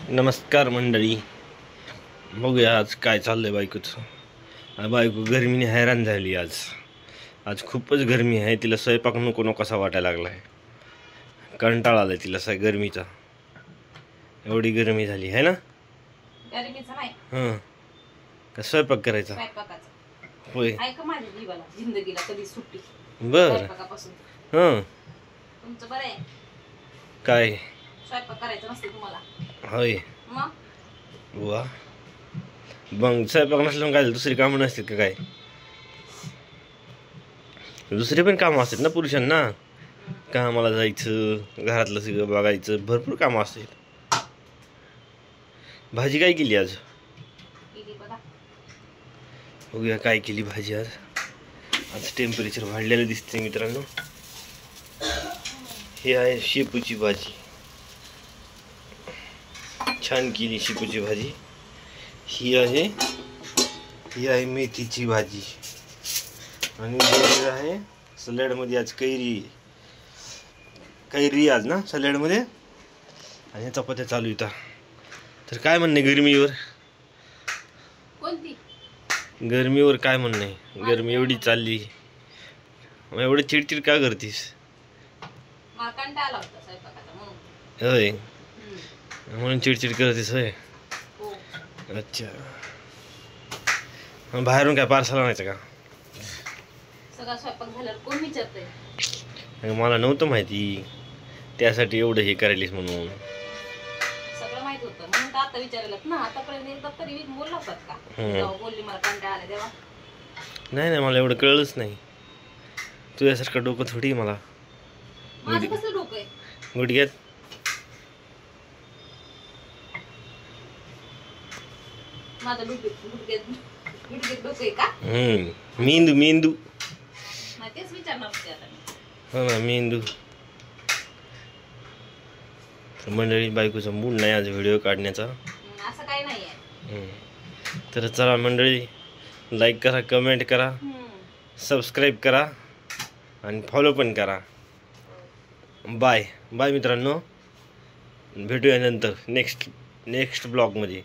नमस्कार मंडळी, बघूया आज काय चाललंय बायकोचं. बायको गरमीने हैराण झाली. आज खूपच गरमी आहे. तिला स्वयंपाक नको कसा वाटायला लागलाय. कंटाळा आलाय तिला गरमीचा. एवढी गरमी झाली आहे ना. गरमीचा नाही हं, का स्वयंपाक करायचा होय. ऐका माझ्या जीवाला जिंदगीला कधी सुट्टी बर. स्वयंपाकापासून. हं, तुमचं बरं आहे, काय स्वयंपाक करायचं नसते तुम्हाला. होय. मग वा, मग स्वयंपाक नसल्यावर काय दुसरी कामं नसतात का? काय दुसरे पण कामं असतात ना पुरुषांना. कामाला जायचं, घरातलं सगळं बघायचं, भरपूर कामं असतात. भाजी काय केली आज? किती बघा, बघूया काय केली भाजी आज. आज टेम्परेचर वाढलेलं दिसते मित्रांनो. ही आहे शेपूची भाजी. छान केली शेपूची भाजी. ही आहे मेथीची भाजी. आणि हे आहे सॅलडमध्ये आज कैरी आज ना सॅलडमध्ये. आणि चपात्या चालू येतात. तर काय म्हणणे गरमीवर? कोणती गरमीवर काय म्हणणं आहे? गरमी एवढी चालली, मग एवढं चिडचिड का करतीस? मला कंटाळा आला होता स्वयंपाकाचा म्हणून. होय, म्हणून चिडचिड करतीस होय. हो, अच्छा, मग बाहेरून काय पार्सल आणायचं का? सगळा स्वयंपाक झाल्यावर कोण विचारतंय? मला नव्हतं माहिती, त्यासाठी एवढं हे करायलीस म्हणून. सगळं माहित होतं म्हणून तर आता विचारलं ना. आतापर्यंत एकदा तरी बोलला होतात का? जेव्हा बोलली मला कंटाळा आला तेव्हा. नाही, मला एवढं कळलंच नाही. तुझ्यासारखं डोकं थोडी आहे मला. माझं कसं डोकं आहे? गुडघ्यात माझं गुडघ्यात डोकं आहे का? मेंदू नाही, तेच विचारणार होते आता मी. हो ना, मेंदू. तर मंडळी, बायकोचा मूड नाही आज व्हिडिओ काढण्याचा. असं काही नाही आहे. तर चला मंडळी, लाईक करा, कमेंट करा, सबस्क्राईब करा आणि फॉलो पण करा. बाय बाय मित्रांनो, भेटूया नंतर नेक्स्ट ब्लॉगमध्ये.